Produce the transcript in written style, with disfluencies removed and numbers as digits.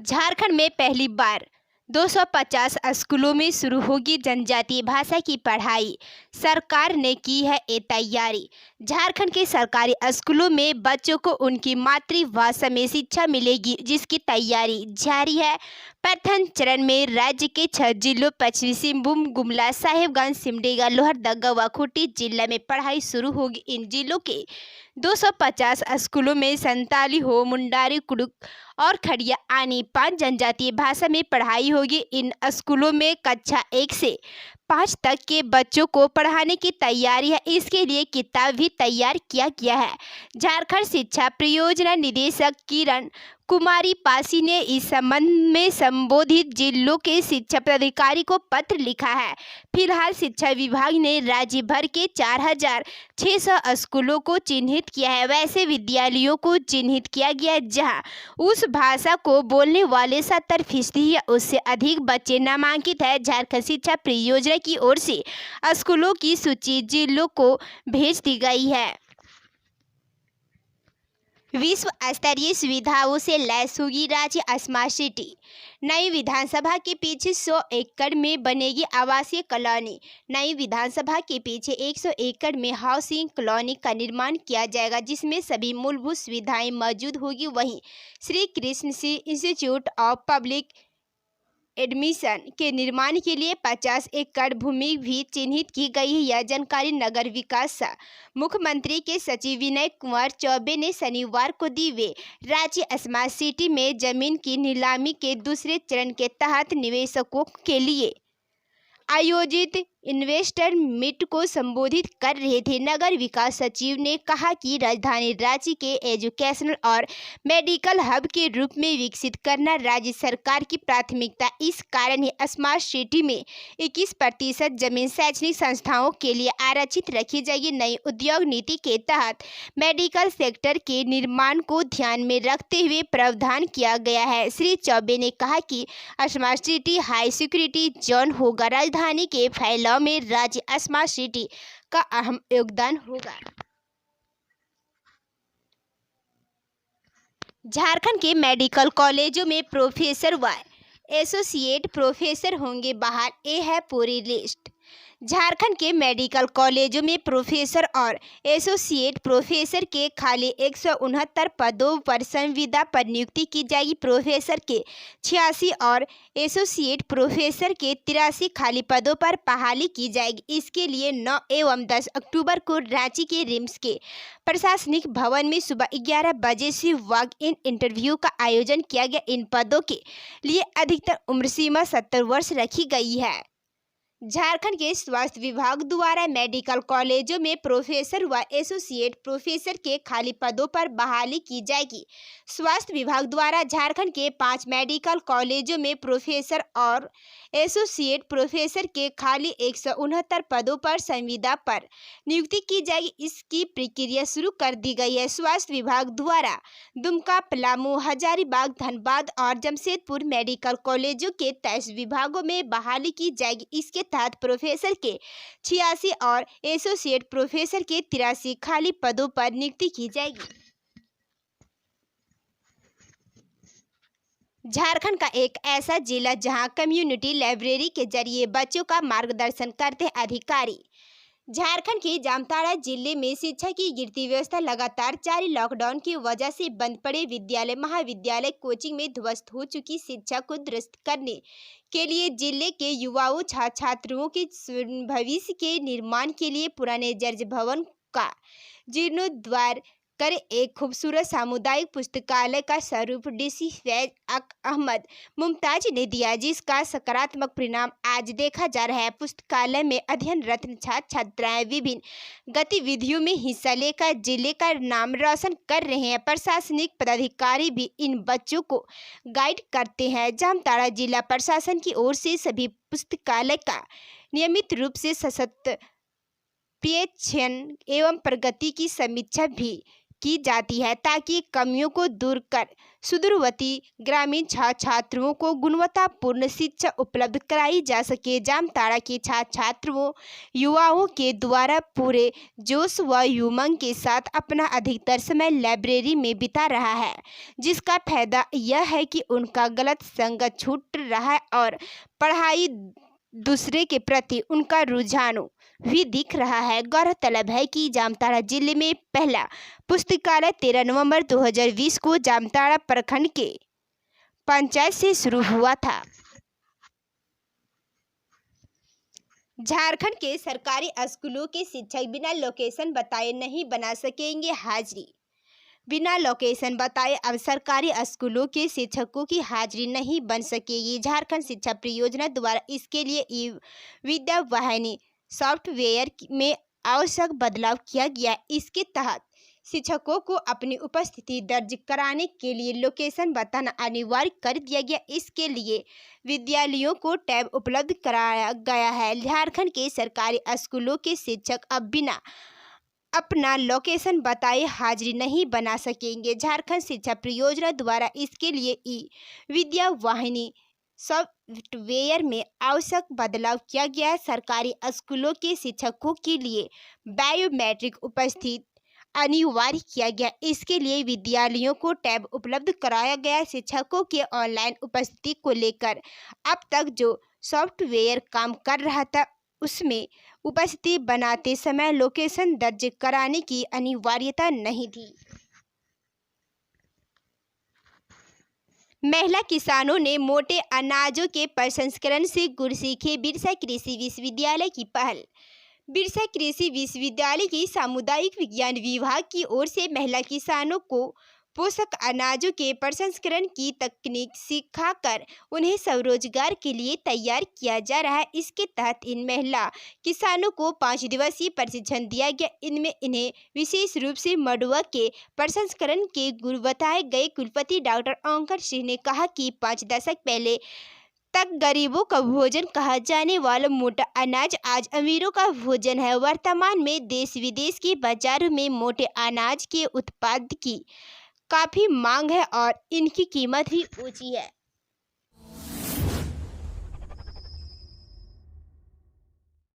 झारखंड में पहली बार 250 स्कूलों में शुरू होगी जनजातीय भाषा की पढ़ाई। सरकार ने की है ये तैयारी। झारखंड के सरकारी स्कूलों में बच्चों को उनकी मातृभाषा में शिक्षा मिलेगी, जिसकी तैयारी जारी है। प्रथम चरण में राज्य के 6 जिलों पश्चिमी सिंहभूम, गुमला, साहेबगंज, सिमडेगा, लोहरदगा व खूंटी जिला में पढ़ाई शुरू होगी। इन जिलों के 250 स्कूलों में संताली हो, मुंडारी, कुडुक और खड़िया आनी 5 जनजातीय भाषा में पढ़ाई होगी। इन स्कूलों में कक्षा 1 से 5 तक के बच्चों को पढ़ाने की तैयारी है। इसके लिए किताब भी तैयार किया गया है। झारखंड शिक्षा परियोजना निदेशक किरण कुमारी पासी ने इस संबंध में संबोधित जिलों के शिक्षा पदाधिकारी को पत्र लिखा है। फिलहाल शिक्षा विभाग ने राज्य भर के 4600 स्कूलों को चिन्हित किया है। वैसे विद्यालयों को चिन्हित किया गया है जहां उस भाषा को बोलने वाले 70% या उससे अधिक बच्चे नामांकित है। झारखंड शिक्षा परियोजना की ओर से स्कूलों की सूची जिलों को भेज दी गई है। विश्व स्तरीय सुविधाओं से लैस होगी राज्य स्मार्ट सिटी। नई विधानसभा के पीछे 100 एकड़ में बनेगी आवासीय कॉलोनी। नई विधानसभा के पीछे 100 एकड़ में हाउसिंग कॉलोनी का निर्माण किया जाएगा, जिसमें सभी मूलभूत सुविधाएं मौजूद होगी। वहीं Shri Krishna Singh institute of public admission के निर्माण के लिए 50 एकड़ भूमि भी चिन्हित की गई है। यह जानकारी नगर विकास मुख्यमंत्री के सचिव विनय कुमार चौबे ने शनिवार को दी। वे राज्य स्मार्ट सिटी में जमीन की नीलामी के दूसरे चरण के तहत निवेशकों के लिए आयोजित इन्वेस्टर मीट को संबोधित कर रहे थे। नगर विकास सचिव ने कहा कि राजधानी रांची के एजुकेशनल और मेडिकल हब के रूप में विकसित करना राज्य सरकार की प्राथमिकता। इस कारण ही स्मार्ट सिटी में 21% जमीन शैक्षणिक संस्थाओं के लिए आरक्षित रखी जाएगी। नई उद्योग नीति के तहत मेडिकल सेक्टर के निर्माण को ध्यान में रखते हुए प्रावधान किया गया है। श्री चौबे ने कहा कि smart city high security zone होगा। राजधानी के फैलाव में राज्य स्मार्ट सिटी का अहम योगदान होगा। झारखंड के मेडिकल कॉलेजों में प्रोफेसर व एसोसिएट प्रोफेसर होंगे बहाल। ये है पूरी लिस्ट। झारखंड के मेडिकल कॉलेजों में प्रोफेसर और एसोसिएट प्रोफेसर के खाली 169 पदों पर संविदा पर नियुक्ति की जाएगी। प्रोफेसर के 86 और एसोसिएट प्रोफेसर के 83 खाली पदों पर बहाली की जाएगी। इसके लिए 9 एवं 10 अक्टूबर को रांची के रिम्स के प्रशासनिक भवन में सुबह 11 बजे से वॉक इन इंटरव्यू का आयोजन किया गया। इन पदों के लिए अधिकतम उम्र सीमा 70 वर्ष रखी गई है। झारखंड के स्वास्थ्य विभाग द्वारा मेडिकल कॉलेजों में प्रोफेसर व एसोसिएट प्रोफेसर के खाली पदों पर बहाली की जाएगी। स्वास्थ्य विभाग द्वारा झारखंड के 5 मेडिकल कॉलेजों में प्रोफेसर और एसोसिएट प्रोफेसर के खाली 169 पदों पर संविदा पर नियुक्ति की जाएगी। इसकी प्रक्रिया शुरू कर दी गई है। स्वास्थ्य विभाग द्वारा दुमका, पलामू, हजारीबाग, धनबाद और जमशेदपुर मेडिकल कॉलेजों के 23 विभागों में बहाली की जाएगी। इसके तहत प्रोफेसर के 86 और एसोसिएट प्रोफेसर के 83 खाली पदों पर नियुक्ति की जाएगी। झारखंड का एक ऐसा जिला जहां कम्युनिटी लाइब्रेरी के जरिए बच्चों का मार्गदर्शन करते हैं अधिकारी। झारखंड के जामताड़ा जिले में शिक्षा की गिरती व्यवस्था लगातार जारी। लॉकडाउन की वजह से बंद पड़े विद्यालय, महाविद्यालय, कोचिंग में ध्वस्त हो चुकी शिक्षा को दुरुस्त करने के लिए जिले के युवाओं, छात्रों के भविष्य के निर्माण के लिए पुराने जर्ज भवन का जीर्णोद्धार कर एक खूबसूरत सामुदायिक पुस्तकालय का स्वरूप डीसी फैज अहमद मुमताज ने दिया, जिसका सकारात्मक परिणाम आज देखा जा रहा है। पुस्तकालय में अध्ययनरत छात्र छात्राएं विभिन्न गतिविधियों में हिस्सा लेकर जिले का नाम रोशन कर रहे हैं। प्रशासनिक पदाधिकारी भी इन बच्चों को गाइड करते हैं। जामताड़ा जिला प्रशासन की ओर से सभी पुस्तकालय का नियमित रूप से सशक्त पेयन एवं प्रगति की समीक्षा भी की जाती है ताकि कमियों को दूर कर सुदूरवर्ती ग्रामीण छात्रों को गुणवत्तापूर्ण शिक्षा उपलब्ध कराई जा सके। जामताड़ा के छात्रों युवाओं के द्वारा पूरे जोश व उमंग के साथ अपना अधिकतर समय लाइब्रेरी में बिता रहा है, जिसका फायदा यह है कि उनका गलत संगत छूट रहा है और पढ़ाई दूसरे के प्रति उनका रुझान भी दिख रहा है। गौरतलब है कि जामताड़ा जिले में पहला पुस्तकालय 13 नवंबर 2020 को जामताड़ा प्रखंड के पंचायत से शुरू हुआ था। झारखंड के सरकारी स्कूलों के शिक्षक बिना लोकेशन बताए नहीं बना सकेंगे हाजिरी। बिना लोकेशन बताए अब सरकारी स्कूलों के शिक्षकों की हाजिरी नहीं बन सकेगी। झारखंड शिक्षा परियोजना द्वारा इसके लिए ई विद्या वाहिनी सॉफ्टवेयर में आवश्यक बदलाव किया गया। इसके तहत शिक्षकों को अपनी उपस्थिति दर्ज कराने के लिए लोकेशन बताना अनिवार्य कर दिया गया। इसके लिए विद्यालयों को टैब उपलब्ध कराया गया है। झारखंड के सरकारी स्कूलों के शिक्षक अब बिना अपना लोकेशन बताए हाजिरी नहीं बना सकेंगे। झारखंड शिक्षा परियोजना द्वारा इसके लिए ई विद्या वाहिनी सॉफ्टवेयर में आवश्यक बदलाव किया गया। सरकारी स्कूलों के शिक्षकों के लिए बायोमेट्रिक उपस्थिति अनिवार्य किया गया। इसके लिए विद्यालयों को टैब उपलब्ध कराया गया। शिक्षकों के ऑनलाइन उपस्थिति को लेकर अब तक जो सॉफ्टवेयर काम कर रहा था उसमें उपस्थिति बनाते समय लोकेशन दर्ज कराने की अनिवार्यता नहीं थी। महिला किसानों ने मोटे अनाजों के प्रसंस्करण से गुण सीखे। बिरसा कृषि विश्वविद्यालय की पहल। बिरसा कृषि विश्वविद्यालय की सामुदायिक विज्ञान विभाग की ओर से महिला किसानों को पोषक अनाजों के प्रसंस्करण की तकनीक सिखाकर उन्हें स्वरोजगार के लिए तैयार किया जा रहा है। इसके तहत इन महिला किसानों को 5 दिवसीय प्रशिक्षण दिया गया। इनमें इन्हें विशेष रूप से मड़ुआ के प्रसंस्करण के गुर बताए गए। कुलपति डॉक्टर ओंकार सिंह ने कहा कि 5 दशक पहले तक गरीबों का भोजन कहा जाने वाला मोटा अनाज आज अमीरों का भोजन है। वर्तमान में देश विदेश के बाजारों में मोटे अनाज के उत्पाद की काफ़ी मांग है और इनकी कीमत भी ऊंची है।